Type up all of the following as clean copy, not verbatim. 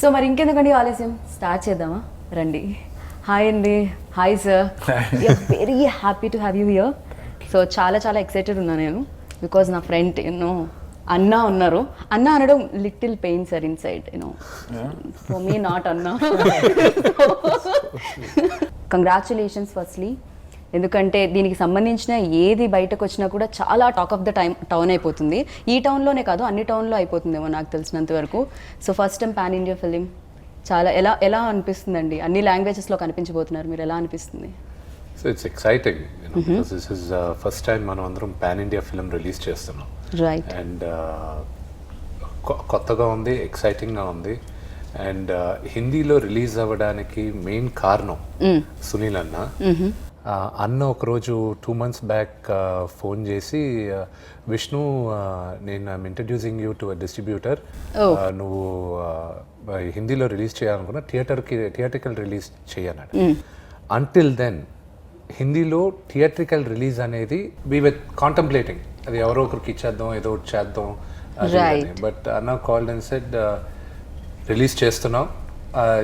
So మరి ఇంకెందుకండి ఆలస్యం, start చేద్దామా? రండి. హాయ్ అండి. Hi sir, very happy to have you here. So చాలా చాలా ఎక్సైటెడ్ ఉన్నా నేను, బికాజ్ నా ఫ్రెండ్ యూనో అన్నా ఉన్నారు. అన్న అనడం little pain sir inside, you know for me not అన్నా. కంగ్రాచులేషన్స్ ఫస్ట్లీ, ఎందుకంటే దీనికి సంబంధించిన ఏది బయటకు వచ్చినా కూడా చాలా టాక్ ఆఫ్ ద టౌన్ అయిపోతుంది. ఈ టౌన్లోనే కాదు, అన్ని టౌన్లో అయిపోతుందేమో నాకు తెలిసినంత వరకు. So first time pan India film, చాలా ఎలా అనిపిస్తుందండి? అన్ని లాంగ్వేజెస్లో కనిపించబోతున్నారు మీరు, ఎలా అనిపిస్తుంది? So it's exciting, this is first time మనం అందరం పాన్ ఇండియా ఫిలిం రిలీజ్ చేస్తున్నాం. రైట్. అండ్ కొత్తగా ఉంది, ఎక్సైటింగ్గా ఉంది. అండ్ హిందీలో రిలీజ్ అవ్వడానికి మెయిన్ కారణం సునీల్ అన్న ఒకరోజు 2 months బ్యాక్ ఫోన్ చేసి, విష్ణు నేను I'm introducing you to a distributor, నువ్వు హిందీలో రిలీజ్ చేయాలనుకున్నా థియేట్రికల్ రిలీజ్ చేయన్నాడు. అంటిల్ దెన్ హిందీలో థియేట్రికల్ రిలీజ్ అనేది వీ విత్ కాంటంప్లేటింగ్, అది ఎవరో ఒకరికి ఇచ్చేద్దాం, ఏదో ఒకటి చేద్దాం. బట్ అన్న కాల్డ్ అండ్ సెడ్ రిలీజ్ చేస్తున్నాం,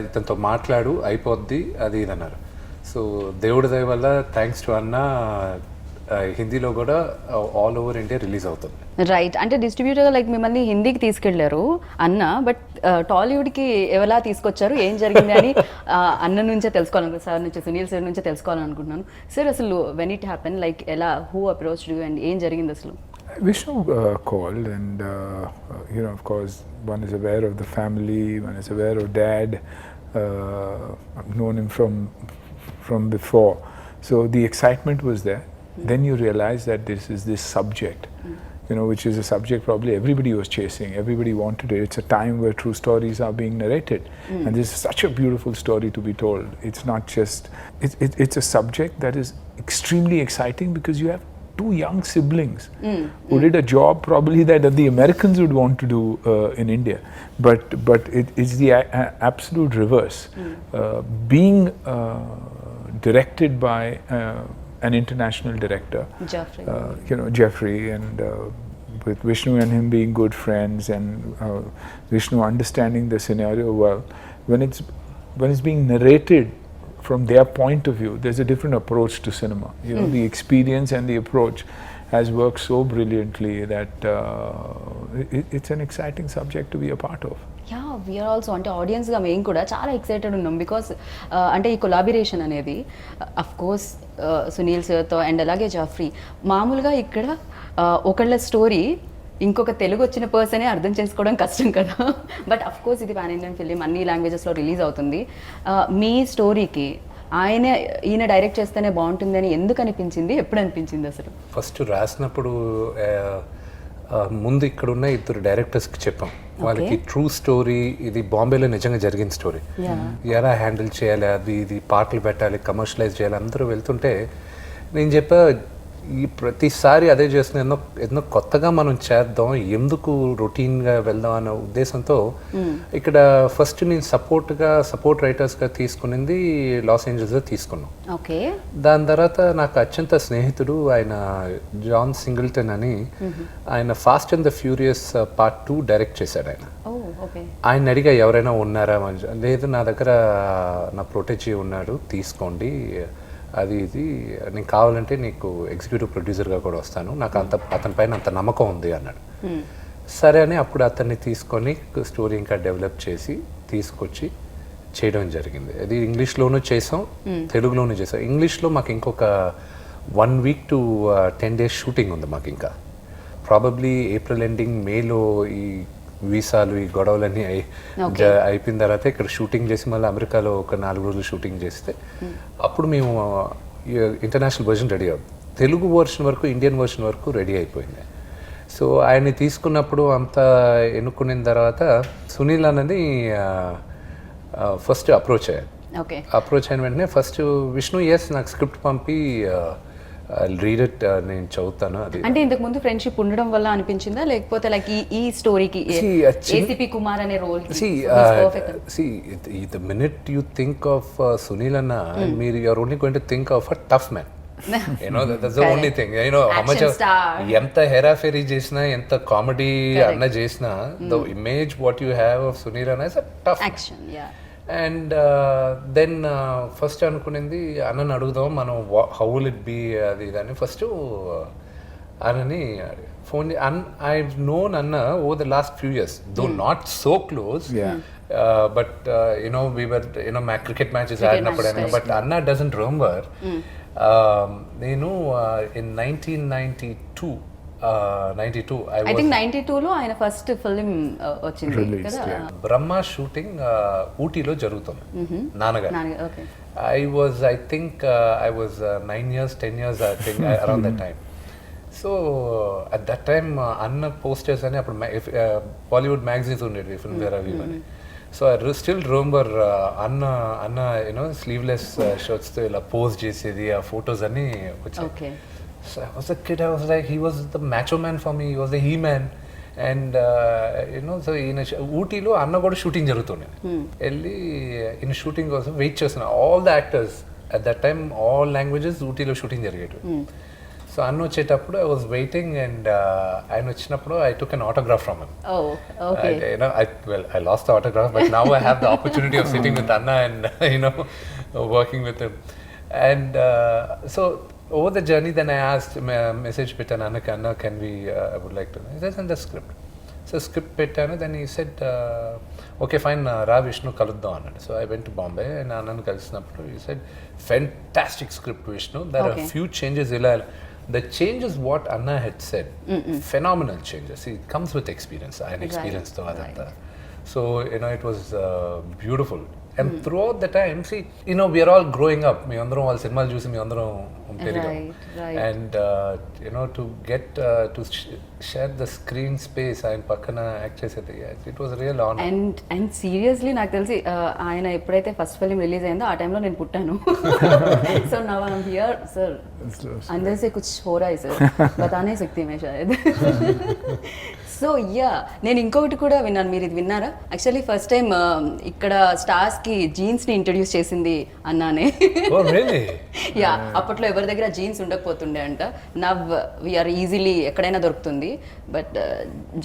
ఇతనితో మాట్లాడు అయిపోద్ది అది ఇది అన్నారు. సో దేవుడి దయ వల్ల థ్యాంక్స్ టు అన్న హిందీలో కూడా ఆల్ ఓవర్ ఇండియా రిలీజ్ అవుతుంది. రైట్. అంటే డిస్ట్రిబ్యూటర్ లైక్ మిమ్మల్ని హిందీకి తీసుకెళ్లారు అన్న, బట్ టాలీవుడ్కి ఎవలా తీసుకొచ్చారు, ఏం జరిగింది అని అన్న నుంచే తెలుసుకోవాలనుకుంటున్నాను, సార్ నుంచి, సునీల్ సార్ నుంచే తెలుసుకోవాలనుకుంటున్నాను. సార్ అసలు వెన్ ఇట్ హ్యాపెన్, లైక్ ఎలా, హూ అప్రోచ్ యూ అండ్ ఏం జరిగింది అసలు? Vishnu called and of course one is aware of the family, one is aware of Dad. I've known him from before, so the excitement was there. Then you realize that this subject, which is a subject probably everybody was chasing, everybody wanted it. It's a time where true stories are being narrated, and this is such a beautiful story to be told. It's not just it's a subject that is extremely exciting because you have 2 young siblings who did a job probably that the Americans would want to do in India, but it's the absolute reverse. Being directed by an international director, Jeffrey, and with Vishnu and him being good friends, and Vishnu understanding the scenario well, when it's being narrated from their point of view, there's a different approach to cinema. The experience and the approach has worked so brilliantly that it's an exciting subject to be a part of. Yeah, we are also, అంటే ఆడియన్స్గా మేము కూడా చాలా excited ఉన్నాం, because అంటే ఈ collaboration అనేది of course Sunil సార్తో అండ్ అలాగే జాఫ్రీ. మామూలుగా ఇక్కడ ఒకళ్ళ స్టోరీ ఇంకొక తెలుగు వచ్చిన పర్సనే అర్థం చేసుకోవడం కష్టం కదా, బట్ అఫ్ కోర్స్ ఇది పాన్ ఇండియన్ ఫిలిం, అన్ని లాంగ్వేజెస్లో రిలీజ్ అవుతుంది. మీ స్టోరీకి ఈయన డైరెక్ట్ చేస్తేనే బాగుంటుంది అని ఎందుకు అనిపించింది, ఎప్పుడు అనిపించింది అసలు? ఫస్ట్ రాసినప్పుడు ముందు ఇక్కడున్న 2 డైరెక్టర్స్కి చెప్పాం, వాళ్ళకి ట్రూ స్టోరీ, ఇది బాంబేలో నిజంగా జరిగిన స్టోరీ, ఎలా హ్యాండిల్ చేయాలి, ఇది పాటలు పెట్టాలి, కమర్షియలైజ్ చేయాలి. అందరూ వెళ్తుంటే నేను చెప్పా, ఈ ప్రతిసారి అదే చేస్తున్నా, ఎన్నో కొత్తగా మనం చేద్దాం, ఎందుకు రొటీన్గా వెళ్దాం అనే ఉద్దేశంతో ఇక్కడ ఫస్ట్ నేను సపోర్ట్ రైటర్స్గా తీసుకునింది లాస్ ఏంజల్స్లో తీసుకున్నాం. ఓకే. దాని తర్వాత నాకు అత్యంత స్నేహితుడు ఆయన జాన్ సింగిల్టన్ అని, ఆయన fast and the furious part 2 direct చేశాడు. ఆయన అడిగా ఎవరైనా ఉన్నారా, లేదు నా దగ్గర నా ప్రొటెజీ ఉన్నాడు, తీసుకోండి, అది ఇది నేను కావాలంటే నీకు ఎగ్జిక్యూటివ్ ప్రొడ్యూసర్గా కూడా వస్తాను, నాకు అతని పైన అంత నమ్మకం ఉంది అన్నాడు. సరే అని అప్పుడు అతన్ని తీసుకొని స్టోరీ ఇంకా డెవలప్ చేసి తీసుకొచ్చి చేయడం జరిగింది. అది ఇంగ్లీష్లోనూ చేసాం, తెలుగులోనూ చేసాం. ఇంగ్లీష్లో మాకు ఇంకొక 1 week to 10 days షూటింగ్ ఉంది మాకు. ఇంకా ప్రాబబ్లీ ఏప్రిల్ ఎండింగ్, మేలో ఈ వీసాలు ఈ గొడవలన్నీ అయిపోయిన తర్వాత ఇక్కడ షూటింగ్ చేసి మళ్ళీ అమెరికాలో ఒక 4 రోజులు షూటింగ్ చేస్తే అప్పుడు మేము ఇంటర్నేషనల్ వర్షన్ రెడీ అవుతుంది. తెలుగు వర్షన్ వరకు, ఇండియన్ వర్షన్ వరకు రెడీ అయిపోయింది. సో ఆయన్ని తీసుకున్నప్పుడు అంతా ఎన్నుకున్న తర్వాత సునీల్ అన్నది ఫస్ట్ అప్రోచ్ అయ్యాను. అప్రోచ్ అయిన వెంటనే ఫస్ట్ విష్ణు నాకు స్క్రిప్ట్ పంపి రీడ్ ఇట్, నేను చదువుతాను. అది అంటే ఇంతకు ముందు ఫ్రెండ్షిప్ ఉండడం వల్ల అనిపించిందా, లేకపోతే లైక్ ఈ స్టోరీకి ఏసీపీ కుమార్ అనే role? the minute you think of Sunil Anna, మీరు you are only going to think of a tough man. that's the only thing. How much Action star. ఎంత హెరాఫెరీ చేసినా ఎంత కామెడీ అన్న చేసినా the image what you have of Sunil Anna is a tough action yeah and then first అనుకునింది అన్నని అడుగుదాం మనం how will it be అది ఇదని ఫస్ట్ అన్నని ఫోన్ ఐ నోన్ అన్న over the last few years though not so close but we were cricket matches ఆడినప్పుడు but అన్న డజంట్ రిమెంబర్ నేను ఇన్ 1992 ఐ థింక్ 92లో ఆయన ఫస్ట్ ఫిల్మ్ వచ్చింది కదా బ్రహ్మ షూటింగ్ ఊటీలో జరుగుతుంది నాన్నగారు okay I think I was 9 years 10 years I think around that time. So at that time Anna posters అని అప్పుడు Bollywood magazines ఉండేవి ఫిల్మ్ వేర్ అవి అని సో I still remember అన్న స్లీవ్లెస్ షర్ట్స్తో ఇలా పోస్ట్ చేసేది ఆ ఫొటోస్ అన్ని వచ్చాయి. Okay So I was a kid, I was like, he was the macho man for me, he was the he-man. And so in Ootylo Anna got shooting jarutunde. Elli in shooting also wait chestunna. All the actors at that time, all languages Ootylo shooting jarigadu. So Anna vachetappudu I was waiting and ayana vachinappudu I took an autograph from him. Oh, okay. I lost the autograph, but now I have the opportunity of sitting with Anna and working with him. And so over the journey, then I asked, message Pitana, Anna, can we, I would like to, he says in the script. So script Pitana, then he said, okay fine, Ra Vishnu Kaludda Anna. So I went to Bombay and Anna Kalsnapuru, he said, fantastic script Vishnu, there are a few changes. The changes what Anna had said, phenomenal changes. See, it comes with experience, I had experience to adanta. So, it was beautiful. And throughout the time, see, we are all growing up. Me andro all cinema chusi me andro perigam. Right. And to get to share the screen space and pakkana act chesedi, it was a real honor. And seriously నాకు తెలిసి ఆయన ఎప్పుడైతే first film release అయిందో ఆ టైంలో నేను పుట్టాను. So now I am here sir अंदर से कुछ हो रहा है सर बता नहीं सकती मैं शायद. సో యా నేను ఇంకొకటి కూడా విన్నాను, మీరు ఇది విన్నారా? యాక్చువల్లీ ఫస్ట్ టైం ఇక్కడ స్టార్స్కి జీన్స్ని ఇంట్రడ్యూస్ చేసింది అన్నానే. Oh really? యా అప్పట్లో ఎవరి దగ్గర జీన్స్ ఉండకపోతుండే అంట. నవ్ వీఆర్ ఈజీలీ ఎక్కడైనా దొరుకుతుంది. బట్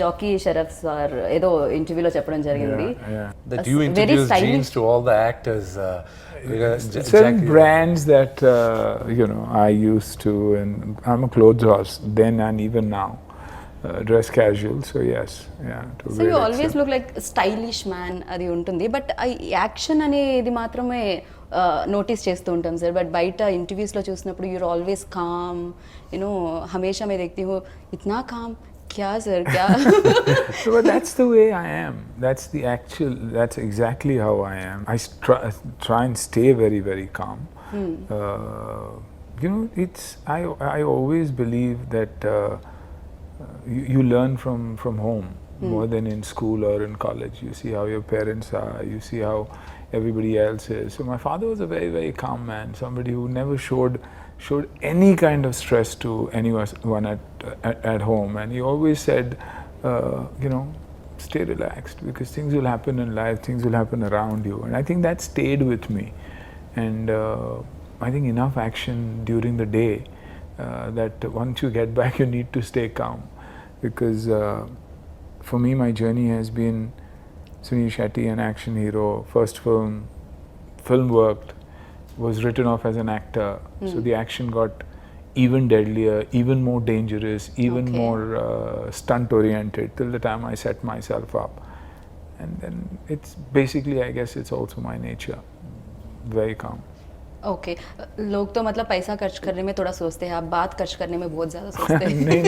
జాకీ షరఫ్ సార్ ఏదో ఇంటర్వ్యూలో చెప్పడం జరిగింది That you introduced jeans to all the actors. Certain brands that I used to, and I'm a clothes horse then and even now. Dress casual, so yes, yeah. So you always look like stylish man, అది ఉంటుంది. But action అనేది మాత్రమే notice చేస్తూ ఉంటాం sir. But బయట ఇంటర్వ్యూస్లో చూసినప్పుడు your always com, హమేషా मैं देखती हूँ इतना काम क्या sir क्या. But that's the way I am. That's exactly how I am. I try and stay very very calm. I always believe that you learn from home more than in school or in college. You see how your parents are, you see how everybody else is. So my father was a very very calm man, somebody who never showed any kind of stress to anyone at home, and he always said stay relaxed, because things will happen in life, things will happen around you. And I think that stayed with me. And I think enough action during the day that once you get back you need to stay calm, because for me my journey has been Sunil Shetty, an action hero, first film worked, was written off as an actor, so the action got even deadlier, even more dangerous, even more stunt oriented, till the time I set myself up. And then it's basically, I guess it's also my nature, very calm. Okay लोग तो मतलब पैसा खर्च करने में थोड़ा सोचते हैं, आप बात खर्च करने में बहुत ज़्यादा सोचते हैं. नहीं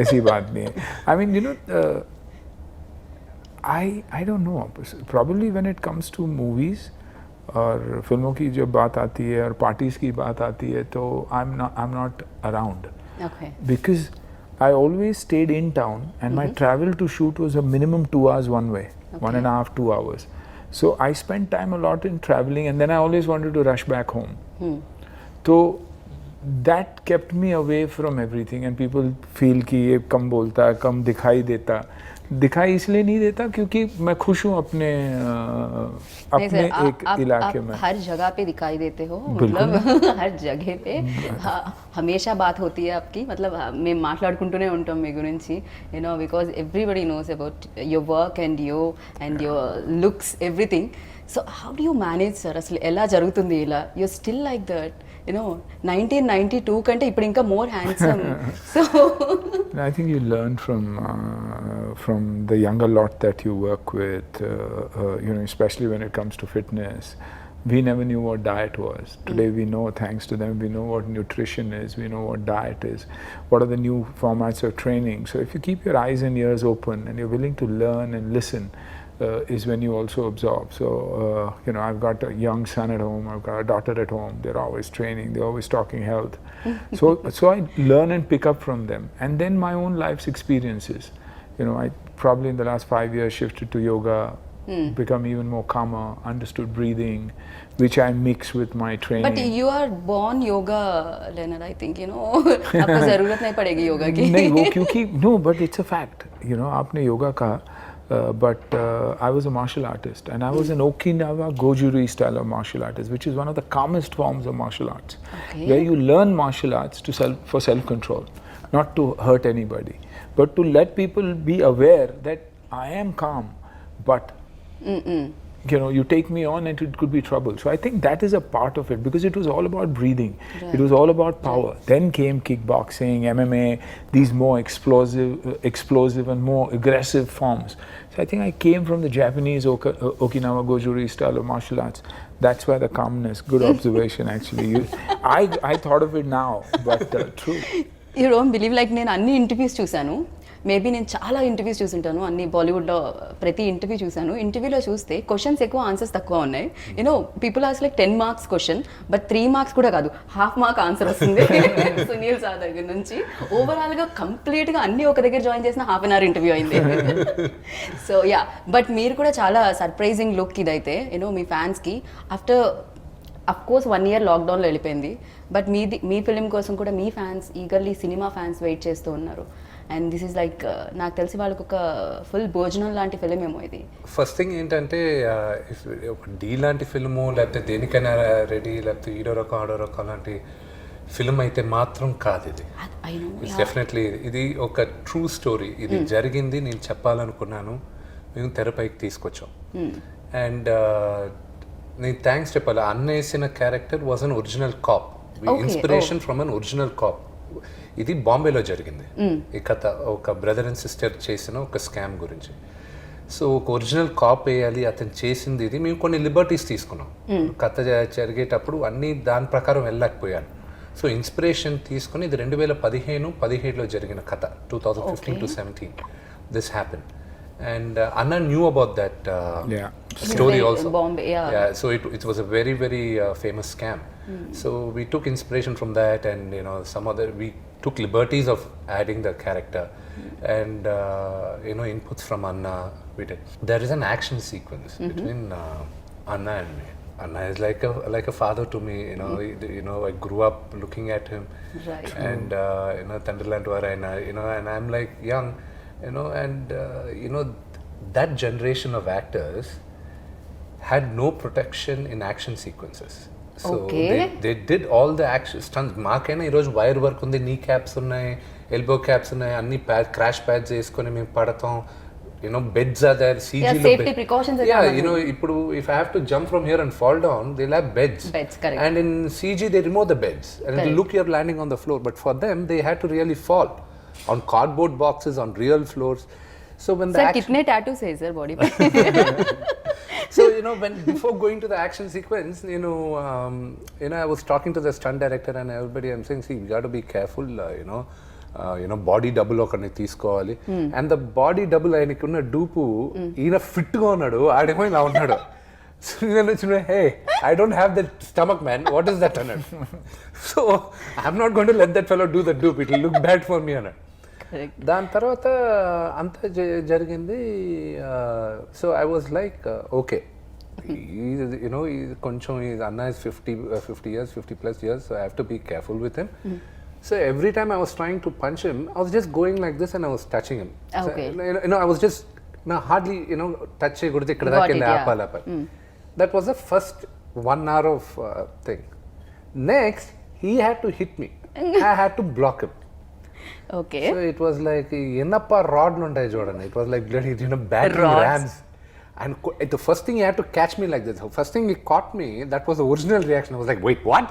ऐसी बात नहीं है. I mean I don't know, probably when it comes to movies और फिल्मों की जब बात आती है और पार्टीज की बात आती है तो I'm not around. Okay. Because I always stayed in town and my travel to shoot was a minimum 2 hours one way, 1.5 2 hours. So I spent time a lot in traveling, and then I always wanted to rush back home. So that kept me away from everything, and people feel कि ये कम बोलता, कम दिखाई देता. दिखाई इसलिए नहीं देता क्योंकि मैं खुश हूँ अपने नहीं अपने सर, एक इलाके आप में। हर जगह पे दिखाई देते हो, बिल्कुल। मतलब हर जगह पे हमेशा बात होती है आपकी, मतलब మేము మాట్లాడుకుంటూనే ఉంటాం మీ గురించి, you know because everybody knows about your work and your looks everything. So how do you manage sir, అసలు ఎలా జరుగుతుంది ఇలా? You still like that, you know 1992 కంటే ఇప్పుడు ఇంకా more handsome. So I think you learn from the younger lot that you work with, you know, especially when it comes to fitness. We never knew what diet was. Today we know, thanks to them, we know what nutrition is, we know what diet is, what are the new formats of training. So if you keep your eyes and ears open and you're willing to learn and listen, is when you also absorb. So, you know, I've got a young son at home, I've got a daughter at home, they're always training, they're always talking health. So I learn and pick up from them. And then my own life's experiences. You know, I probably in the last 5 years shifted to yoga, become even more calmer, understood breathing, which I mix with my training. But you are born yoga learner, I think, you know आपको जरूरत नहीं पड़ेगी योगा की. नहीं वो क्योंकि no, but it's a fact. You know, आपने योगा कहा, but I was a martial artist and I was an Okinawa Gojuri style of martial artist, which is one of the calmest forms of martial arts, Okay. where you learn martial arts for self-control, not to hurt anybody, but to let people be aware that I am calm, but you know, you take me on and it could be trouble. So I think that is a part of it, because it was all about breathing. It was all about power. Then came kickboxing, MMA, these more explosive and more aggressive forms. So I think I came from the Japanese Okinawa Gojuri style of martial arts. That's why the calmness. Good observation, actually. I thought of it now, but true. You don't believe, like నేను అన్ని interviews చూశాను, maybe నేను చాలా interviews చూసుంటాను, అన్ని బాలీవుడ్లో ప్రతి interview చూశాను. ఇంటర్వ్యూలో చూస్తే క్వశ్చన్స్ ఎక్కువ, ఆన్సర్స్ తక్కువ ఉన్నాయి. You know people ask like 10 marks question, but 3 marks కూడా కాదు, ½ మార్క్ ఆన్సర్ వస్తుంది సునీల్ సార్ దగ్గర నుంచి. ఓవరాల్గా కంప్లీట్గా అన్ని ఒక దగ్గర జాయిన్ చేసిన ½ అన్ అవర్ ఇంటర్వ్యూ అయింది. సో యా, బట్ మీరు కూడా చాలా సర్ప్రైజింగ్ లుక్ ఇదైతే, యూనో మీ ఫ్యాన్స్కి. ఆఫ్టర్ అఫ్ కోర్స్ 1 ఇయర్ లాక్డౌన్లో వెళ్ళిపోయింది, బట్ మీ ఫిలిం కోసం కూడా మీ fans eagerly, cinema fans wait చేస్తూ ఉన్నారు. అండ్ దిస్ ఈజ్ లైక్, నాకు తెలిసి వాళ్ళకి ఒక ఫుల్ భోజనం లాంటి ఫిలిం ఏమో ఇది. ఫస్ట్ థింగ్ ఏంటంటే, ఒక డీ లాంటి ఫిల్ము లేకపోతే దేనికైనా రెడీ, లేకపోతే ఈడో రకం ఆడో రకం లాంటి ఫిల్మ్ అయితే మాత్రం కాదు ఇది. ఇట్స్ డెఫినెట్లీ ఇది ఒక ట్రూ స్టోరీ. ఇది జరిగింది, నేను చెప్పాలనుకున్నాను, మేము తెరపైకి తీసుకొచ్చాం. అండ్ నేను థ్యాంక్స్ చెప్పాలి, అన్న వేసిన character was an original cop, inspiration from an original cop. ఇది బాంబేలో జరిగింది ఈ కథ, ఒక బ్రదర్ అండ్ సిస్టర్ చేసిన ఒక స్కామ్ గురించి. సో ఒక ఒరిజినల్ కాప్ వేయాలి, అతను చేసింది ఇది. మేము కొన్ని లిబర్టీస్ తీసుకున్నాం కథ జరిగేటప్పుడు, అన్నీ దాని ప్రకారం వెళ్ళలేకపోయాను. సో ఇన్స్పిరేషన్ తీసుకుని, ఇది 2015-17లో జరిగిన కథ, 2015-17 this happen. And Anna knew about that story also. Bombay, yeah. So it was a very, very famous scam. So we took inspiration from that, and you know, we took liberties of adding the character, and you know, inputs from Anna we did. There is an action sequence between Anna and me. Anna is like a father to me, you know, I grew up looking at him, Right. and you know, Thunderland Varayana, you know, and I'm like young, you know, and you know, that generation of actors had no protection in action sequences. So Okay. they did all the action stunts. మాకైనా ఈరోజు wire work ఉంది, నీ caps ఉన్నాయి, elbow caps ఉన్నాయి, అన్ని crash pods వేసుకొని మేము పడతాం. You know, beds are there, CG Yeah, safety precautions are Yeah, covered. you know, ఇప్పుడు if I have to jump from here and fall down, they'll have beds. Beds, correct. And in CG they remove the beds, and it'll look you're landing on the floor. But for them, they had to really fall on cardboard boxes, on real floors. So when the sir action, कितने tattoos है sir body पे? so you know, when before going to the action sequence, you know, I was talking to the stunt director and everybody. I'm saying, see, we got to be careful, you know, body double ఒకరిని తీసుకోవాలి. And the body double ఆయనకున్న dupe, ఈయన ఫిట్గా ఉన్నాడు, ఆడేమో ఇలా ఉన్నాడు. So నేను వచ్చిన, hey, I don't have that stomach man, what is that అన్నాడు. So I'm not going to let that fellow do the dupe, it will look bad for me అన్నాడు. దాని తర్వాత అంతా జరిగింది. So I was like, okay, కొంచెం అన్న is 50 years, 50+ years, so I have to be careful with him. So every time I was trying to punch him, I was just going like this and I was touching him. Okay. So, I was just hardly touch cheyakudadu ikkada Got daaka it, yeah. aapala. That was the first 1 hour of thing. Next, he had to hit me. I had to block him. Okay So it was like enappa rod ఉంటాయి చూడండి. It was like bloody battering Rods. rams. And the first thing he had to catch me like this. The first thing he caught me, that was the original reaction. I was like, wait, what?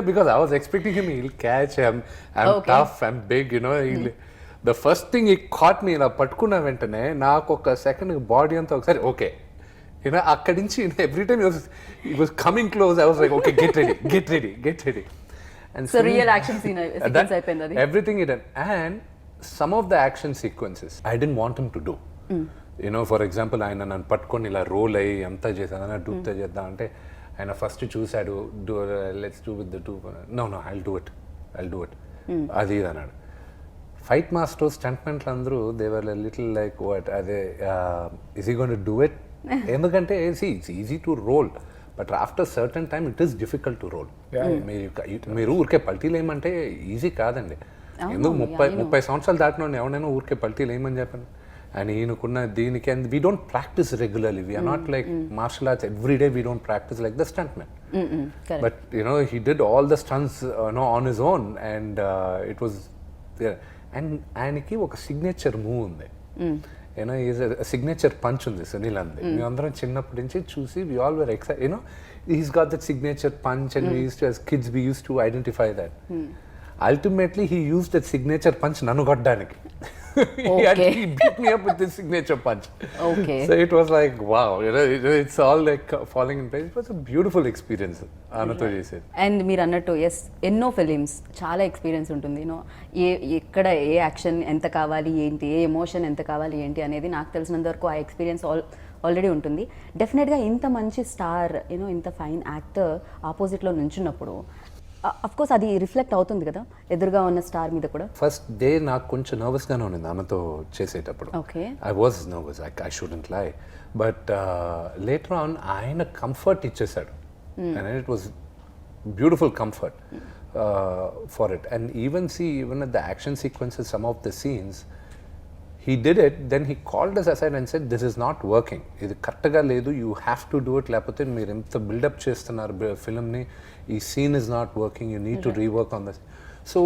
Because I was expecting him, he'll catch him. I'm Okay. tough, I'm big, The first thing he caught me, ఇలా పట్టుకున్న వెంటనే నాకు ఒక second body అంతా ఒకసారి okay అక్కడి నుంచి every time he was coming close. I was like, okay, get ready. And so real action sequence అయిపోయింది అది everything he done. And some of the action sequences I didn't want him to do. For example, ఆయన నన్ను పట్టుకొని ఇలా role అయ్యి అంతా చేశాను డూప్తో చేద్దాం అంటే ఆయన ఫస్ట్ చూశాడు let's do with the two no I'll do it అది ఇది అన్నాడు. ఫైట్ మాస్టర్స్ స్టంట్మెంట్లు అందరూ దేవర్ లిటిల్ లైక్ వాట్ అదే is he gonna do it ఎందుకంటే it's easy to roll but after certain time it is difficult to roll. మీరు ఊరికే పల్టీలు ఏమంటే ఈజీ కాదండి. ఎందుకు 30 సంవత్సరాలు దాటిన ఎవరైనా ఊరికే పల్టీలు ఏమని చెప్పాను. And ఈయనకున్న దీనికి and we don't practice regularly. We are not like martial arts every day. We don't practice like the stuntman. Correct. But he did all the stunts on his own, and it was and ఆయనకి ఒక signature move ఉంది. Is signature punch ఉంది సునీల్ అంది. మేమందరం చిన్నప్పటి నుంచి చూసి we all were excited. He's got that signature punch, and we used to, as kids, we used to identify that. Ultimately, he used that signature punch నన్ను కొట్టడానికి. He beat me up with this signature punch. Okay. So it was like, wow, it's all like falling in place. It was a beautiful experience. Anatho said. And మీరు అన్నట్టు yes ఎన్నో films చాలా experience ఉంటుంది ఎక్కడ ఏ action ఎంత కావాలి ఏంటి ఏ emotion ఎంత కావాలి ఏంటి అనేది నాకు తెలిసినంత వరకు ఆ ఎక్స్పీరియన్స్ ఆల్రెడీ ఉంటుంది. డెఫినెట్గా ఇంత మంచి స్టార్ ఇంత ఫైన్ యాక్టర్ ఆపోజిట్లో నుంచున్నప్పుడు అఫ్ కోర్స్ అది రిఫ్లెక్ట్ అవుతుంది కదా ఎదురుగా ఉన్న స్టార్ మీద కూడా. ఫస్ట్ డే నాకు కొంచెం నర్వస్గానే ఉన్నది ఆమెతో చేసేటప్పుడు. Okay I was nervous, I shouldn't లై. బట్ లేటర్ ఆన్ ఆయన కంఫర్ట్ ఇచ్చేసాడు. And it was beautiful comfort for it. And even at the action sequences, some of the scenes he did it, then he called us aside and said, this is not working, ఇది కరెక్ట్గా లేదు, you have to do it, లేకపోతే మీరు ఎంత buildup చేస్తున్నారు ఫిల్మ్ని, ఈ scene is not working, you need to rework on this. So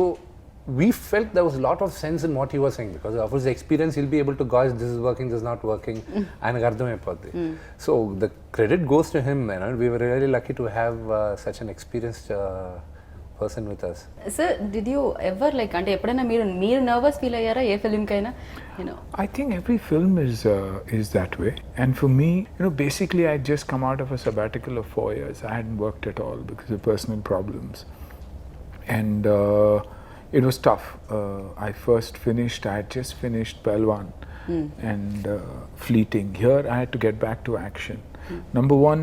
we felt there was a lot of sense in what he was saying, because of his experience he'll be able to gauge this is working, this is not working, ఆయనకు అర్థమైపోద్ది. So the credit goes to him, we were really lucky to have such an experienced person with us. Sir did you ever like అంటే ఎప్పుడైనా మీరు nervous feel అయ్యారా ఏ ఫిల్మ్కైనా? I think every film is that way. And for me, basically I'd just come out of a sabbatical of 4 years. I hadn't worked at all because of personal problems. And it was tough. I had just finished Palwan and Fleeting. Here I had to get back to action. Number one,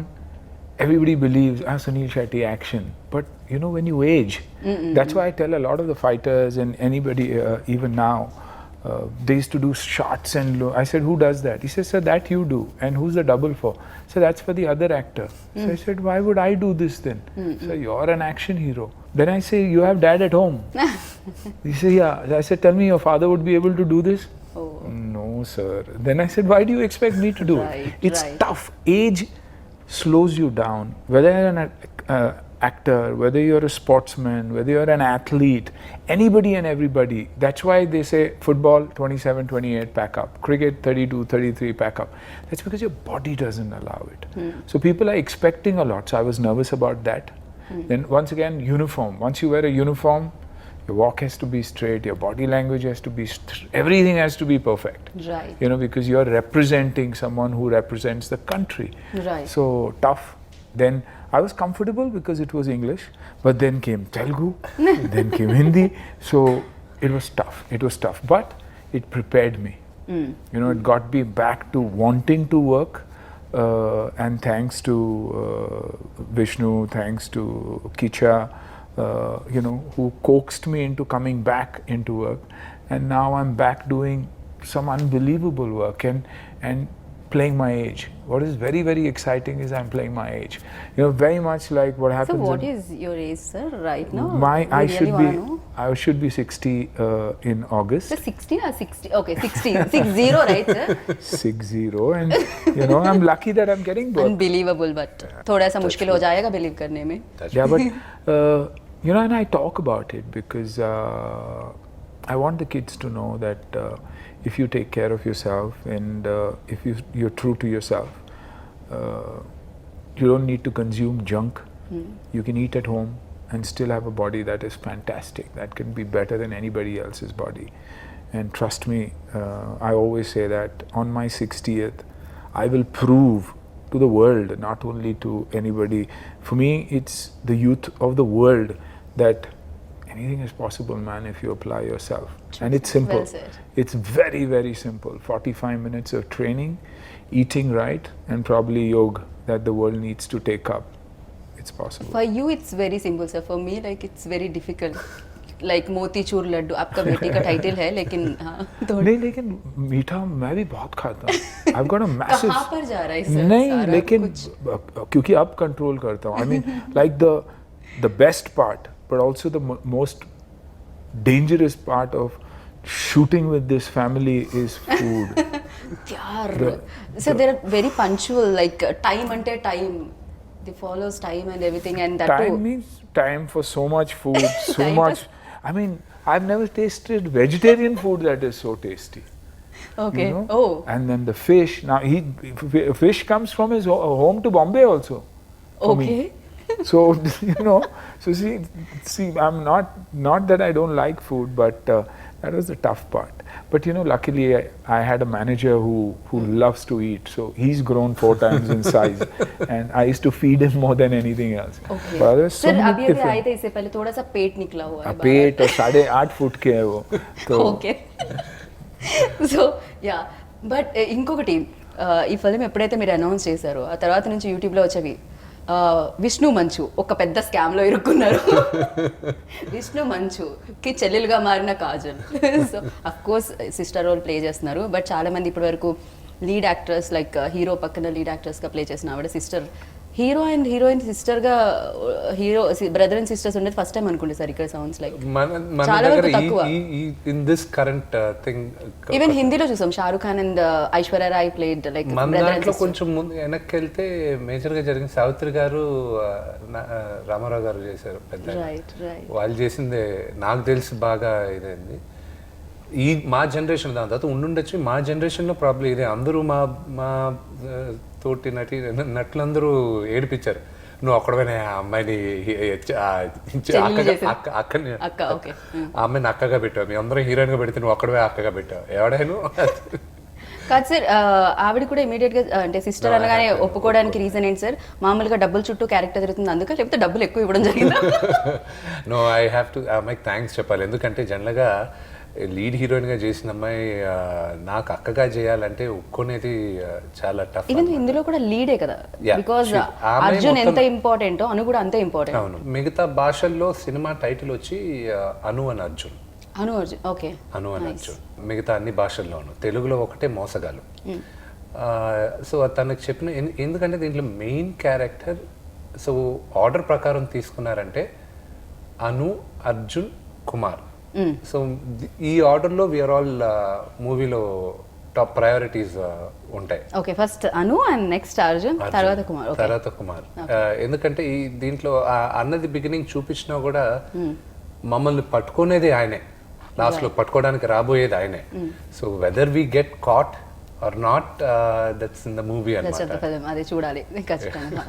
everybody believes, Sunil Shetty, action. But when you age, that's why I tell a lot of the fighters and anybody, even now, they used to do shots and I said, who does that? He said, sir, that you do. And who's the double for? So that's for the other actor. So I said, why would I do this then? So you're an action hero. Then I say, you have dad at home. He said, yeah. I said, tell me your father would be able to do this? Oh. No, sir. Then I said, why do you expect me to do it? It's tough. Age slows you down. Whether you're an actor, whether you're a sportsman, whether you're an athlete, anybody and everybody. That's why they say football 27, 28 pack up, cricket 32, 33 pack up. That's because your body doesn't allow it. So people are expecting a lot. So I was nervous about that. Then once again, uniform. Once you wear a uniform, your walk has to be straight, your body language has to be everything has to be perfect. Right. Because you're representing someone who represents the country. Right. So tough. Then I was comfortable because it was English, but then came Telugu, then came Hindi. So it was tough, but it prepared me. It got me back to wanting to work, and thanks to Vishnu, thanks to Kicha, who coaxed me into coming back into work. And now I'm back doing some unbelievable work. And playing my age. What is very, very exciting is I'm playing my age. You know, very much like what So happens. what is your age, sir, right now? I We really should wanna be know. I should be 60 in August. So 16 or 60? Okay, 60. 60, right, sir? 60, and you know, I'm lucky that I'm getting both. Unbelievable, but थोड़ा सा मुश्किल हो जाएगा believe करने में. Yeah, but you know, and I talk about it because I want the kids to know that if you take care of yourself and if you're true to yourself, you don't need to consume junk. You can eat at home and still have a body that is fantastic, that can be better than anybody else's body. And trust me, I always say that on my 60th, I will prove to the world, not only to anybody. For me, it's the youth of the world that anything is possible, man, if you apply yourself. And it's simple. Well said. It's very, very simple. 45 minutes of training, eating right, and probably yoga that the world needs to take up. It's possible. For you, it's very simple, sir. For me, like it's very difficult. Like motichoor Laddu आपका बेटी का title है, लेकिन हाँ, नहीं, लेकिन मीठा मैं भी बहुत खाता हूँ. I've got a massive. कहाँ पर जा रहा है सर? नहीं, सारा लेकिन कुछ? क्योंकि अब कंट्रोल करता हूँ. I mean, like the best part, but also the most dangerous part of shooting with this family is food. यार, so they're very punctual. Like time ante time, they follows time and everything, and that Time too. means time for so much food, so Time much. I mean, I've never tasted vegetarian food that is so tasty. Okay. You know? Oh. And then the fish. Now fish comes from his home to Bombay also. For me. Okay. So you know, so see, I'm not that I don't like food, but that was the tough part. But you know, luckily I had a manager who loves to eat, so he's grown 4 times in size, and I used to feed him more than anything else. Okay. But there's so sir many अभी different. आए थे इससे पहले थोड़ा सा पेट निकला हुआ है. पेट और 8.5 फुट के है वो. तो ఓకే సో యా బట్ ఇంకొకటి ఈ ఫిల్మ్ ఎప్పుడైతే మీరు అనౌన్స్ చేశారో ఆ తర్వాత నుంచి యూట్యూబ్లో వచ్చేవి విష్ణు మంచు ఒక పెద్ద స్కామ్లో ఇరుక్కున్నారు. విష్ణు మంచుకి చెల్లెలుగా మారిన Kajal. So of course sister role play చేస్తున్నారు, బట్ చాలా మంది ఇప్పటి వరకు లీడ్ యాక్టర్స్ లైక్ హీరో పక్కన లీడ్ యాక్టర్స్గా ప్లే చేసిన ఆవిడ సిస్టర్, హీరో అండ్ హీరోయిన్ సిస్టర్గా హీరో బ్రదర్ అండ్ సిస్టర్స్ ఉండేది ఫస్ట్ టైం అనుకుంటే సార్. ఇక్కడ సౌండ్స్ లైక్ మన చాలా దగ్గర వరకు తక్కువ. In this current thing even హిందీలో చూసాం Shahrukh Khan and Aishwarya Rai played like మన దాంట్లో కొంచెం ముందు వెనక్కి వెళ్తే మేజర్ గా జరిగిన సావిత్రి గారు రామారావు గారు చేశారు పెద్ద. రైట్ రైట్ వాళ్ళు చేసింది నాకు తెలిసి బాగా ఇదైంది. ఈ మా జనరేషన్ దాని తర్వాత ఉండుండొచ్చు. మా జనరేషన్లో ప్రాబ్లం ఇదే. అందరూ మా తోటి నటులందరూ ఏడిపించారు. నువ్వు ఒక్కడమైనా ఆ అమ్మాయిని అక్క ఓకే ఆ అమ్మాయిని అక్కగా పెట్టావు, మీ అందరూ హీరోయిన్గా పెడితే నువ్వు ఒక్కడమే అక్కగా పెట్టావు. ఎవడైనా కాదు సార్, ఆవిడ కూడా ఇమీడియట్ గా అంటే సిస్టర్ అనగానే ఒప్పుకోవడానికి రీజన్ ఏంటి సార్? మామూలుగా డబ్బుల చుట్టూ క్యారెక్టర్ జరుగుతుంది అందుక, లేకపోతే డబ్బులు ఎక్కువ ఇవ్వడం జరిగిందా? నో, ఐ హ్యావ్ టు అమ్మాయికి థ్యాంక్స్ చెప్పాలి. ఎందుకంటే జనరల్గా లీడ్ హీరోయిన్గా చేసిన అమ్మాయి నాకు అక్కగా చేయాలంటే ఒప్పుకునేది చాలా టఫ్. ఈవెన్ ఇందులో కూడా లీడే కదా, బికాజ్ అర్జున్ ఎంత ఇంపార్టెంటో అను కూడా అంతే ఇంపార్టెంట్. అవును, మిగతా భాషల్లో సినిమా టైటిల్ వచ్చి అను అని అర్జున్. అను అర్జున్ ఓకే. అను అని అర్జున్ మిగతా అన్ని భాషల్లోనూ. తెలుగులో ఒకటే మోసగాలు. సో తనకు చెప్పిన ఎందుకంటే దీంట్లో మెయిన్ క్యారెక్టర్ సో ఆర్డర్ ప్రకారం తీసుకున్నారంటే అను, అర్జున్, కుమార్. సో ఈ ఆర్డర్లో వీఆర్ ఆల్ మూవీలో టాప్ ప్రయారిటీస్ ఉంటాయి. Okay, first Anu and next Arjun, తర్వాత కుమార్. తర్వాత కుమార్. ఎందుకంటే ఈ దీంట్లో అన్నది బిగినింగ్ చూపించినా కూడా మమ్మల్ని పట్టుకునేది ఆయనే, లాస్ట్లో పట్టుకోవడానికి రాబోయేది ఆయనే. So whether we get caught or not, that's in the movie అన్నమాట. అది చూడాలి ఖచ్చితంగా.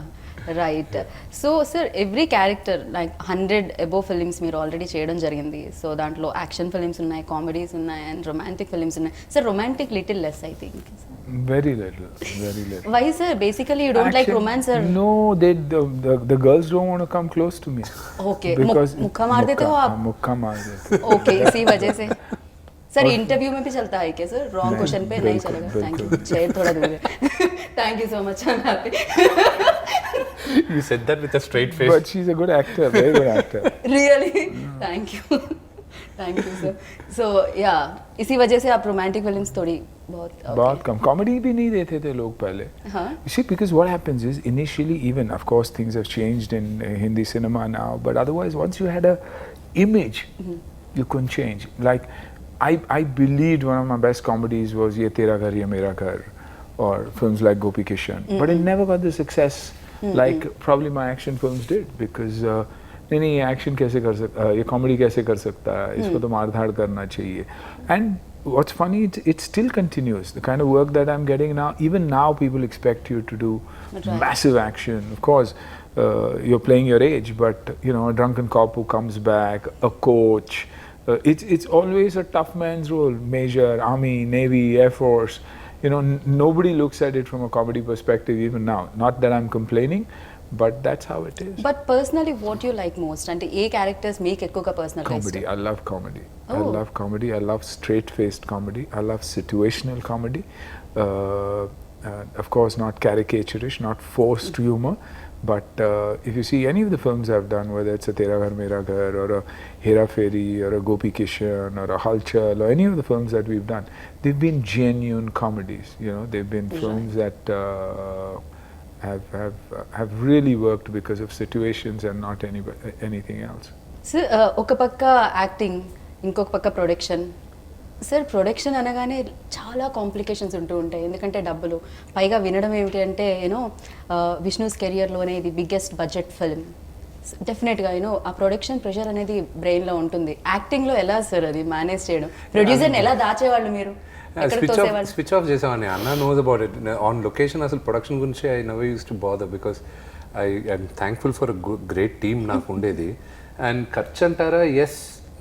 Right. So sir every character like 100 above films మీరు ఆల్రెడీ చేయడం జరిగింది. సో దాంట్లో యాక్షన్ ఫిలిమ్స్ ఉన్నాయి, కామెడీస్ ఉన్నాయి అండ్ రొమాంటిక్ ఫిలిమ్స్ ఉన్నాయి. Sir romantic little less I think. Very little. Why sir? Basically you don't like romance or? No, the girls don't want to come close to me. Okay. मुक्का मार देते हो आप? मुक्का मार देते. Okay, इसी वजह से. सर इंटरव्यू में भी चलता है क्या सर? रॉन्ग क्वेश्चन पे नहीं चलेगा. Thank you. चेयर थोड़ा दूर है. Thank you so much. I'm happy. You said that with a straight face. But she's a good actor, very good actor. Really? Thank you. Thank you sir. So yeah, इसी वजह से आप romantic films थोड़ी बहुत कम comedy भी नहीं देते थे लोग पहले. हाँ. You see, because what happens is initially, even of course things have changed in Hindi cinema now, but otherwise once you had a image, you couldn't change. Like I believed one of my best comedies was Ye Tera Ghar Ye Mera Ghar, or films like Gopi Kishan, but it never got the success like probably my action films did, because नहीं ये action कैसे कर सकता, ये comedy कैसे कर सकता है, इसको तो मार धाड़ करना चाहिए. And what's funny, it still continues. The kind of work that I'm getting now, even now people expect you to do massive action. Of course, you're playing your age, but you know, a drunken cop who comes back, a coach, it's always a tough man's role. Major, Army, Navy, Air Force. You know, nobody looks at it from a comedy perspective even now. Not that I'm complaining, but that's how it is. But personally, what you like most? అంటే ఏ characters మీకు ఎక్కువగా personal Comedy. I love comedy. I Oh. love comedy. I love straight-faced comedy. I love situational comedy. Of course, not caricaturish, not forced humor. But if you see any of the films I've done, whether it's a Tera Ghar Mera Ghar, or a Hera Fairy, or a Gopi Kishan, or a Halchal, or any of the films that we've done, they've been genuine comedies. You know, they've been films that have really worked because of situations and not anything else. Sir ఒక పక్క acting, ఇంకొక పక్క production. Sir production అనగానే చాలా complications ఉంటూ ఉంటాయి, ఎందుకంటే డబ్బులు, పైగా వినడం ఏమిటి అంటే యూనో విష్ణుస్ కెరియర్లోనే ఇది బిగ్గెస్ట్ బడ్జెట్ ఫిల్మ్. డెఫినెట్గా యూనో ఆ ప్రొడక్షన్ ప్రెషర్ అనేది బ్రెయిన్లో ఉంటుంది. యాక్టింగ్లో ఎలా సార్ అది మేనేజ్ చేయడం? ప్రొడ్యూసర్ని ఎలా దాచేవాళ్ళు మీరు? స్విచ్ ఆఫ్ చేసామని అన్న knows about it. On location అసలు ప్రొడక్షన్ గురించి I never use to bother, because I'm thankful for great team నాకు ఉండేది. అండ్ ఖర్చు అంటారా, ఎస్,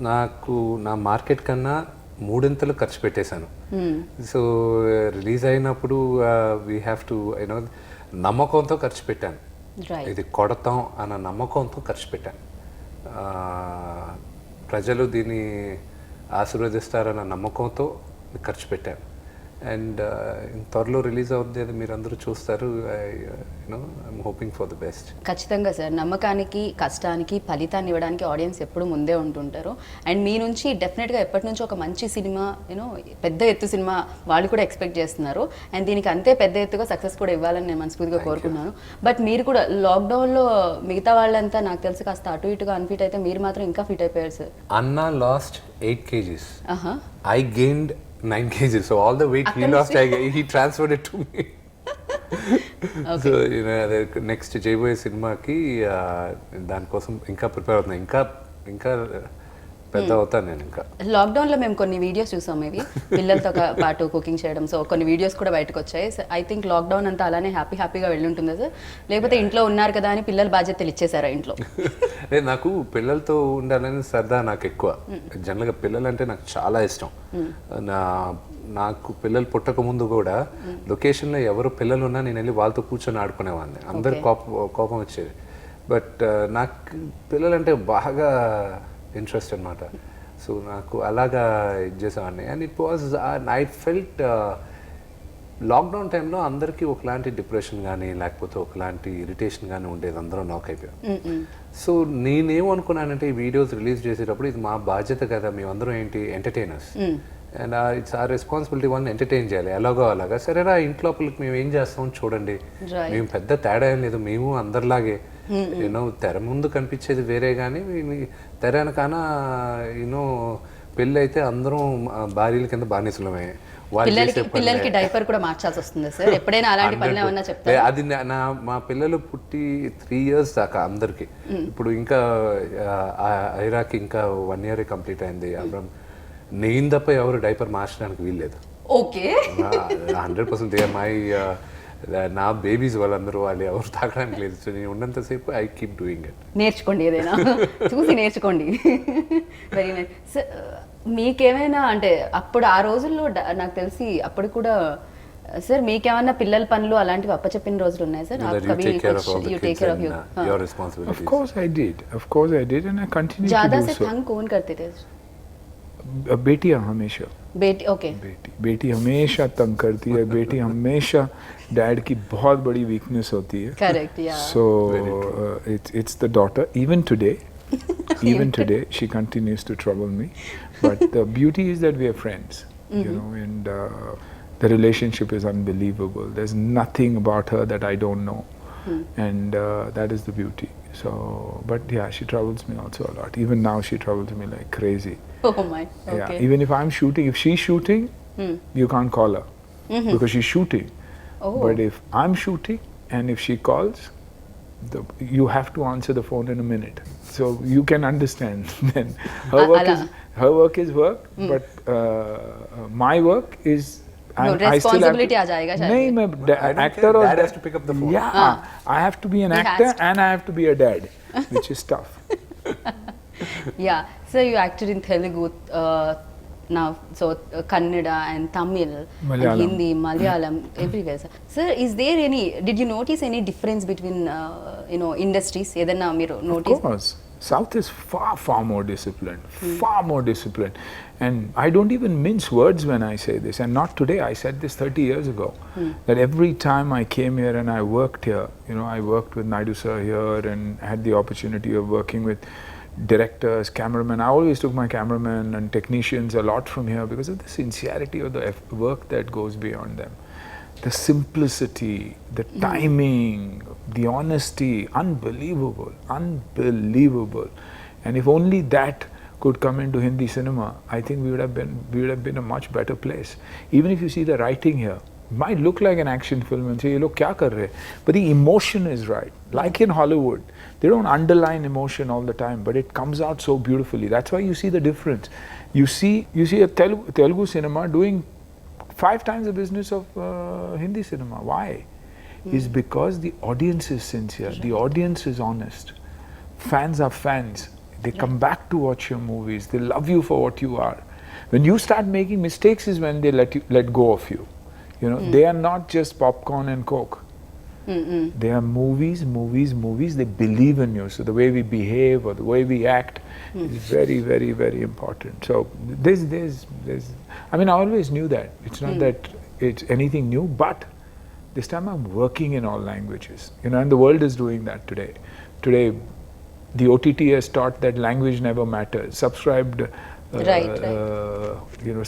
నాకు నా మార్కెట్ కన్నా 3 ఇంతలు ఖర్చు పెట్టేశాను. సో రిలీజ్ అయినప్పుడు వీ హ్యావ్ టు యూనో నమ్మకంతో ఖర్చు పెట్టాను. ఇది కొడతాం అన్న నమ్మకంతో ఖర్చు పెట్టాను. ప్రజలు దీన్ని ఆశీర్వదిస్తారన్న నమ్మకంతో ఖర్చు పెట్టాను. అండ్ త్వరలో రిలీజ్ అవుతుంది, అది మీరు అందరూ చూస్తారు. You know I'm hoping for the best. ఖచ్చితంగా సార్, నమ్మకానికి కష్టానికి ఫలితాన్ని ఇవ్వడానికి ఆడియన్స్ ఎప్పుడు ముందే ఉంటుంటారు. అండ్ మీ నుంచి డెఫినెట్గా ఎప్పటి నుంచో ఒక మంచి సినిమా, యూనో పెద్ద ఎత్తు సినిమా వాళ్ళు కూడా ఎక్స్పెక్ట్ చేస్తున్నారు. అండ్ దీనికి అంతే పెద్ద ఎత్తుగా సక్సెస్ కూడా ఇవ్వాలని నేను మనస్ఫూర్తిగా కోరుకున్నాను. బట్ మీరు కూడా లాక్డౌన్లో మిగతా వాళ్ళంతా నాకు తెలిసి కాస్త అటు ఇటుగా అన్ఫిట్ అయితే, మీరు మాత్రం ఇంకా ఫిట్ అయిపోయారు సార్. అన్నా last 8 kgs. I gained 9 kgs. So all the weight he lost, he transferred it to me. So you know, next చేయబోయే సినిమాకి దానికోసం ఇంకా ప్రిపేర్ అవుతున్నా. ఇంకా పెద్ద అవుతాను నేను. ఇంకా లాక్డౌన్లో మేము కొన్ని వీడియోస్ చూసాం, ఇవి పిల్లలతో పాటు కుకింగ్ చేయడం. సో కొన్ని వీడియోస్ కూడా బయటకు వచ్చాయి. ఐ థింక్ లాక్డౌన్ అంతా అలానే హ్యాపీగా వెళ్ళి ఉంటుందా సార్? లేకపోతే ఇంట్లో ఉన్నారు కదా అని పిల్లల బాధ్యతలు ఇచ్చేసారా ఇంట్లో? లేదు, నాకు పిల్లలతో ఉండాలని సరదా నాకు ఎక్కువ. జనరల్గా పిల్లలు అంటే నాకు చాలా ఇష్టం. నాకు పిల్లలు పుట్టక ముందు కూడా లొకేషన్లో ఎవరు పిల్లలు ఉన్నా నేను వెళ్ళి వాళ్ళతో కూర్చొని ఆడుకునేవాడిని. అందరు కోపం వచ్చేది. బట్ నాకు పిల్లలంటే బాగా ఇంట్రెస్ట్ అనమాట. సో నాకు అలాగా ఇది చేసేవాడిని. And it was I felt lockdown టైంలో అందరికీ ఒకలాంటి డిప్రెషన్ కానీ లేకపోతే ఒకలాంటి ఇరిటేషన్ కానీ ఉండేది. అందరూ నాక్ అయిపోయాం. సో నేనేమనుకున్నానంటే ఈ వీడియోస్ రిలీజ్ చేసేటప్పుడు ఇది మా బాధ్యత కదా, మేమందరం ఏంటి entertainers, and it's our responsibility వాళ్ళని ఎంటర్టైన్ చేయాలి ఎలాగో అలాగా. సరేరా ఇంట్లోపలికి మేము ఏం చేస్తాం చూడండి, మేము పెద్ద తేడా ఏం లేదు, మేము అందరిలాగే. యూనో తెర ముందు కనిపించేది వేరే, కానీ తెర వెనకాన యూనో పెళ్ళి అయితే అందరం భార్యల కింద బానిసలమే. పిల్లలకి డైపర్ కూడా మార్చాల్సి వస్తుంది సార్ ఎప్పుడైనా? అలాంటి పనులు ఏమన్నా చెప్తారా? అది మా పిల్లలు పుట్టి 3 years దాకా అందరికి. ఇప్పుడు ఇంకా ఐరాకి ఇంకా 1 year కంప్లీట్ అయింది. అబ్రహం నేను తప్ప ఎవరు డైపర్ మార్చడానికి వీల్లేదు. ఓకే, 100% మై నా బేబీస్ వాళ్ళందరూ వాళ్ళు ఎవరు తాగడానికి లేదు. సో నేను ఉన్నంతసేపు ఐ కీప్ డూయింగ్ ఇట్. నేర్చుకోండి, ఏదైనా చూసి నేర్చుకోండి. Very nice sir. మీకేమైనా అంటే అప్పుడు ఆ రోజుల్లో నాకు తెలిసి అప్పుడు కూడా సార్ మీకేమన్నా పిల్లల పనులు అలాంటివి అప్పచెప్పిన రోజులు ఉన్నాయి sir? You take care of your responsibilities. Of course I did and I continue to do so. ज़्यादा से तंग कौन करते थे? बेटियां हमेशा. बेटी, ओके. बेटी हमेशा तंग करती है. बेटी हमेशा डैड की बहुत बड़ी वीकनेस होती है. करेक्ट, या. So it's the daughter. Even today Even today, she continues to trouble me. But the beauty is that we are friends, you know, and the relationship is unbelievable. There's nothing about her that I don't know, and that is the beauty. So, but yeah, she troubles me also a lot. Even now, she troubles me like crazy. Oh my. Okay. Yeah, even if I'm shooting, if she's shooting, you can't call her because she's shooting. Oh. But if I'm shooting and if she calls, you have to answer the phone in a minute. So you can understand. Then her work is work, but my work is. No, responsibility आ जाएगा शायद. नहीं, मैं actor or Dad has to pick up the phone. Yeah, I have to be an He actor has to. and I have to be a dad, which is tough. Yeah, so you acted in Telugu now, so Kannada and Tamil, Malayalam. and Hindi, Malayalam, everywhere. Sir, is there any? Did you notice any difference between industries? ఏదన్నా మీరు Of notice? course. South is far more disciplined, far more disciplined. And I don't even mince words when I say this. And not today, I said this 30 years ago. That every time I came here and I worked here, you know, I worked with Naidu sir here and had the opportunity of working with directors, cameramen. I always took my cameramen and technicians a lot from here because of the sincerity of the work that goes beyond them. The simplicity, the timing, the honesty, unbelievable. And if only that could come into Hindi cinema, I think we would have been a much better place. Even if you see the writing here, it might look like an action film and say, "Ye log kya kar rahe?" But the emotion is right. Like in Hollywood, they don't underline emotion all the time, but it comes out so beautifully. That's why you see the difference. You see a Telugu cinema doing 5 times the business of Hindi cinema. Why? Is because the audience is sincere, the audience is honest. Fans are fans. They come back to watch your movies. They love you for what you are. When you start making mistakes is when they let go of you. You know, they are not just popcorn and Coke. They are movies. They believe in you. So the way we behave or the way we act is very, very, very important. So there's I mean, I always knew that. It's not that it's anything new, but this time I'm working in all languages. You know, and the world is doing that today. Today, the OTT has taught that language never matters. Subscribed, Right.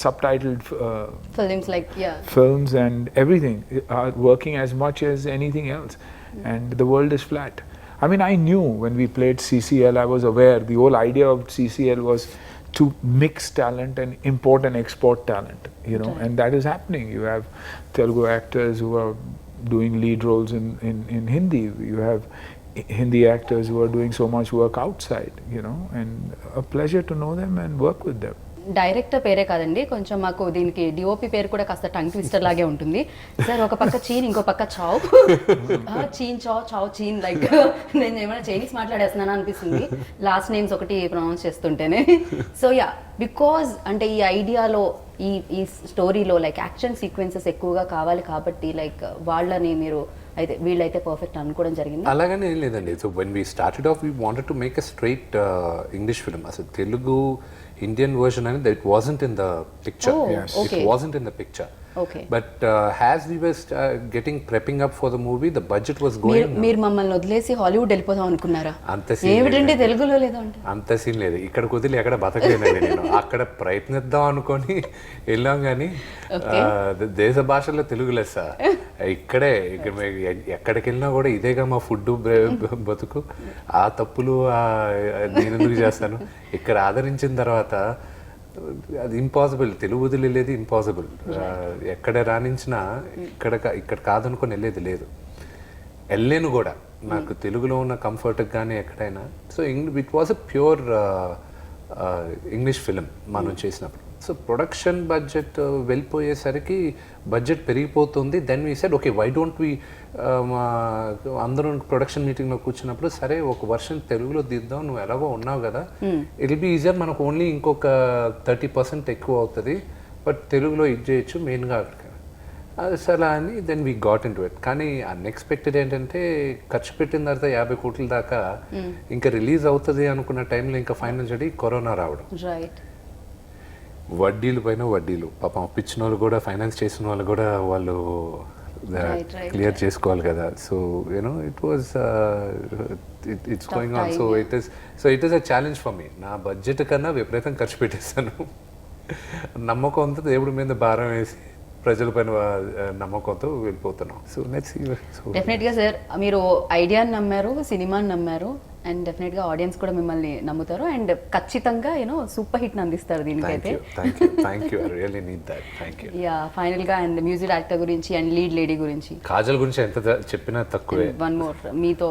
subtitled Films like films and everything are working as much as anything else, and the world is flat. I mean, I knew when we played CCL, I was aware the whole idea of CCL was to mix talent and import and export talent, you know, and that is happening. You have Telugu actors who are doing lead roles in Hindi. You have Hindi actors who are doing so much work outside, you know, and a pleasure to know them and work with them. Director పేరే కాదండి, కొంచెం మాకు దీనికి DOP పేరు కూడా కాస్త tongue twister లాగే ఉంటుంది. సార్ ఒక పక్క చీన్, ఇంకో పక్క చావ్. చీన్ చావ్ చీన్, లైక్ నేను ఏమైనా చైనీస్ మాట్లాడేస్తున్నాను అనిపిస్తుంది లాస్ట్ నేమ్స్ ఒకటి ప్రొనౌన్స్ చేస్తుంటేనే. సో యా, బికాజ్ అంటే ఈ ఐడియాలో ఈ స్టోరీలో లైక్ యాక్షన్ సీక్వెన్సెస్ ఎక్కువగా కావాలి కాబట్టి లైక్ వాళ్ళని మీరు అయితే వీళ్ళైతే పర్ఫెక్ట్ అనుకోవడం జరిగింది. అలాగనే ఏం లేదండి. So when we started off we wanted to make a straight English film. అసలు తెలుగు Indian version అనేది it wasn't in the picture. Yes. Okay. It wasn't in the picture. Okay. But as we were prepping up for the movie, the budget was going. మీరు మమ్మల్ని వదిలేసి Hollywood వెళ్ళిపోదాం అనుకున్నారా? అంత scene ఏమిటండి తెలుగులో లేదా అంటే? అంత సీన్ లేదు. ఇక్కడ కుదిలి ఎక్కడ బతకలేనండి నేను. అక్కడ ప్రయత్నిద్దాం అనుకొని వెళ్ళాం, కానీ దేశ భాషలో తెలుగు లెస్స. ఇక్కడే ఎక్కడికి వెళ్ళినా కూడా ఇదేగా మా ఫుడ్ బతుకు. ఆ తప్పులు నేను ఎందుకు చేస్తాను? ఇక్కడ ఆదరించిన తర్వాత అది ఇంపాసిబుల్. తెలుగు వదిలేదు, ఇంపాసిబుల్. ఎక్కడ రాణించినా ఇక్కడ కాదనుకొని వెళ్ళేది లేదు. వెళ్ళలేను కూడా. నాకు తెలుగులో ఉన్న కంఫర్ట్ కానీ ఎక్కడైనా. So it was a pure English film మనం చేసినప్పుడు. సో ప్రొడక్షన్ బడ్జెట్ వెళ్ళిపోయేసరికి బడ్జెట్ పెరిగిపోతుంది. Then we said okay, why don't we, అందరూ ప్రొడక్షన్ మీటింగ్లో కూర్చున్నప్పుడు సరే ఒక వర్షన్ తెలుగులో తీద్దాం, నువ్వు ఎలాగో ఉన్నావు కదా, ఇట్ విల్ బీ ఈజియర్, మనకు ఓన్లీ ఇంకొక 30% ఎక్కువ అవుతుంది, బట్ తెలుగులో ఇది చేయొచ్చు మెయిన్గా అక్కడ. అది సరే అని then we got into it. కానీ అన్ఎక్స్పెక్టెడ్ ఏంటంటే ఖర్చు పెట్టిన తర్వాత 50 కోట్ల దాకా ఇంకా రిలీజ్ అవుతుంది అనుకున్న టైంలో ఇంకా ఫైనల్ చెడి కరోనా రావడం. రైట్. వడ్డీలు పైన వడ్డీలు. పాపం అప్పించిన వాళ్ళు కూడా, ఫైనాన్స్ చేసిన వాళ్ళు కూడా వాళ్ళు Right, right. క్లియర్ చేసుకోవాలి కదా. So you know it was it's going on. So it is a challenge for me. నా బడ్జెట్ కన్నా విపరీతం ఖర్చు పెట్టేస్తాను. నమ్మకంతో దేవుడి మీద భారం వేసి ప్రజల పైన నమ్మకంతో వెళ్ళిపోతున్నాం. So let's see. డెఫినెట్గా సార్, మీరు ఐడియాని నమ్మారు, సినిమాని నమ్మారు, అండ్ డెఫినెట్గా ఆడియన్స్ కూడా మిమ్మల్ని నమ్ముతారు, అండ్ ఖచ్చితంగా సూపర్ హిట్ని అందిస్తారు దీనికైతే. Thank you. I really need that. Thank you. Yeah, ఫైనల్గా అండ్ మ్యూజిక్ డైరెక్టర్ గురించి అండ్ లీడ్ లేడీ గురించి, కాజల్ గురించి ఎంత చెప్పినా తక్కువే. వన్ మోర్ మీతో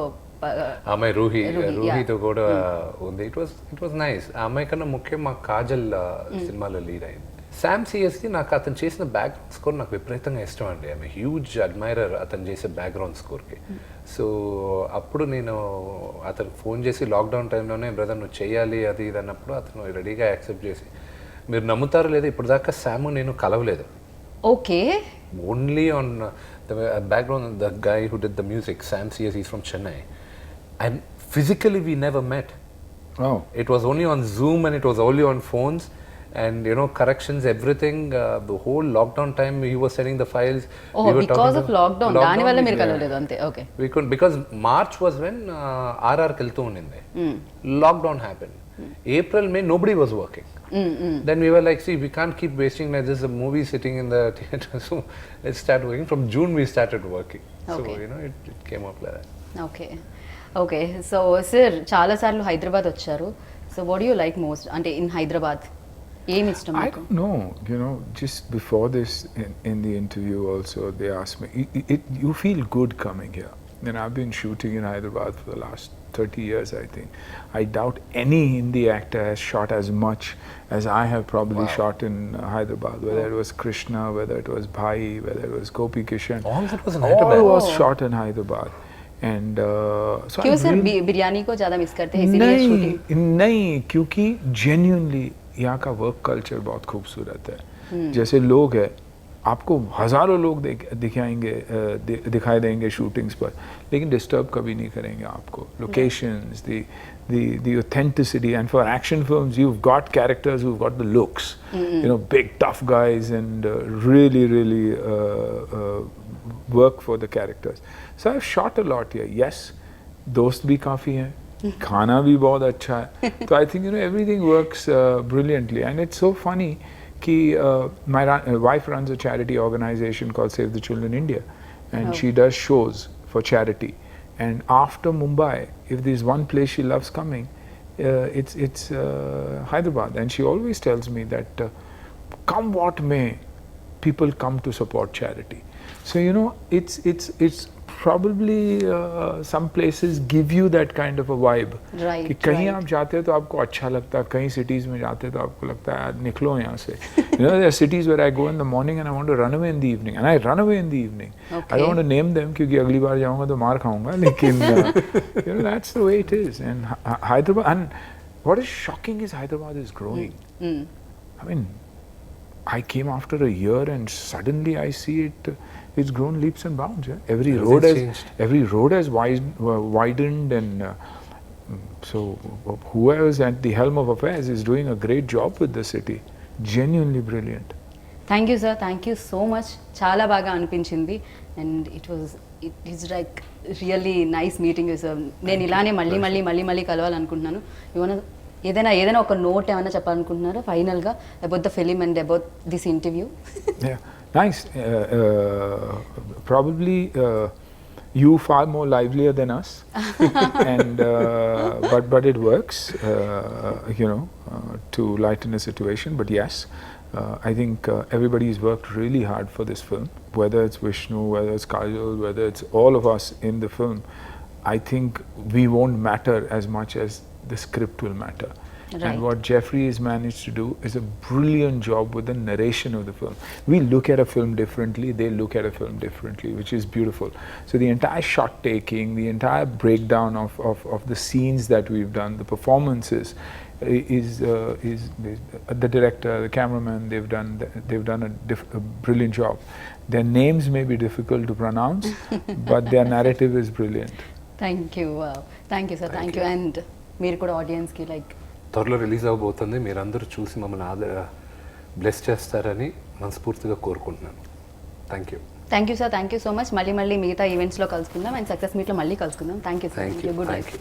అమ్మాయి రూహీతో కూడా ఉంది. It was nice. ఆ అమ్మాయి కన్నా ముఖ్యం మా కాజల్ సినిమాలో లీడ్ అయింది. శామ్ సిఎస్కి నాకు అతను చేసిన బ్యాక్గ్రౌండ్ స్కోర్ నాకు విపరీతంగా ఇష్టం అండి. ఐఎమ్ హ్యూజ్ అడ్మైరర్ అతను చేసే బ్యాక్గ్రౌండ్ స్కోర్కి. సో అప్పుడు నేను అతనికి ఫోన్ చేసి లాక్డౌన్ టైంలోనే బ్రదర్ నువ్వు చేయాలి అది ఇది అన్నప్పుడు అతను రెడీగా యాక్సెప్ట్ చేసి, మీరు నమ్ముతారో లేదో ఇప్పుడు దాకా శామ్ నేను కలవలేదు. Okay. Only on the background the guy who did the music, Sam CS, he's from Chennai, and physically we never met. Oh. It was only on Zoom and it was only on phones, and corrections, everything. The whole lockdown time he was sending the files. Oh, because of lockdown దాని వల్ల మీరు కలవలేదు అంతే. Okay. We couldn't, because March was when RR కెళ్తూ ఉండింది. Lockdown happened. April, May nobody was working. Then we were like, see, we can't keep wasting like this, a movie sitting in the theater, so let's start working. From June we started working. Okay. So it came up like that. Okay. So sir చాలాసార్లు హైదరాబాద్ వచ్చారు. So what do you like most, అంటే in Hyderabad ఏమి ఇష్టం I మీకు? don't know. Just before this, in the interview also, they asked me, you feel good coming here. I've been shooting in Hyderabad for the last 30 years, I think. I doubt any Hindi actor has shot as much as I have probably shot in Hyderabad, whether it was Krishna, whether it was Bhai, whether it was Gopi Kishan. All that was in Hyderabad. All was shot in Hyderabad. And so क्यों sir really, biryani को ज़्यादा miss करते हैं इसीलिए shooting? नहीं, क्योंकि genuinely यहाँ का वर्क कल्चर बहुत खूबसूरत है. जैसे लोग हैं, आपको हजारों लोग दिखाई देंगे शूटिंग्स पर, लेकिन डिस्टर्ब कभी नहीं करेंगे आपको. Locations, the authenticity, and for action films you've got characters who've got the looks, big tough guys, and really work for the characters. So I've shot a lot here. Yes, दोस्त भी काफ़ी हैं, खाना भी बहुत अच्छा है. So I think everything works brilliantly, and it's so funny कि my wife runs a charity organization called Save the Children India, and she does shows for charity. And after Mumbai, if there's one place she loves coming, it's Hyderabad. And she always tells me that come what may, people come to support charity. So it's probably some places give you that kind of a vibe. Right. कि कहीं आप जाते हो तो आपको अच्छा लगता है, कहीं cities में जाते हो तो आपको लगता है यार निकलो यहाँ से. There are cities where I go in the morning and I want to run away in the evening, and I run away in the evening. Okay. I don't want to name them क्योंकि अगली बार जाऊँगा तो मार खाऊँगा, लेकिन that's the way it is. And Hyderabad, and what is shocking is Hyderabad is growing. I mean, I came after a year and suddenly I see it's grown leaps and bounds. Yeah? Every road has widened, and so whoever's at the helm of affairs is doing a great job with the city. Genuinely brilliant. Thank you sir, thank you so much. చాలా బాగా అనిపించింది, and it is like really nice meeting you sir. నేను ఇలానే మళ్ళీ కలవాలనుకుంటున్నాను. ఏదైనా ఒక note ఏమైనా చెప్పాలనుకుంటున్నారా ఫైనల్గా about the film and about this interview? Yeah, nice. Probably you far more livelier than us, and but it works, to lighten a situation. But yes, I think everybody's worked really hard for this film, whether it's Vishnu, whether it's Kajol, whether it's all of us in the film. I think we won't matter as much as the script will matter. Right. And what Jeffrey has managed to do is a brilliant job with the narration of the film. We look at a film differently, they look at a film differently, which is beautiful. So the entire shot taking, the entire breakdown of the scenes that we've done, the performances, is the director, the cameraman, they've done a brilliant job. Their names may be difficult to pronounce, but their narrative is brilliant. Thank you sir, thank you. And మీరు కూడా ఆడియన్స్కి like త్వరలో release అవబోతుంది, మీరందరూ చూసి మమ్మల్ని bless చేస్తారని మనస్ఫూర్తిగా కోరుకుంటున్నాను. Thank you. Thank you sir, thank you so much. మళ్ళీ మిగతా ఈవెంట్స్లో కలుసుకుందాం అండ్ సక్సెస్ మీట్లో మళ్ళీ కలుసుకుందాం. Thank you sir, thank you good thank you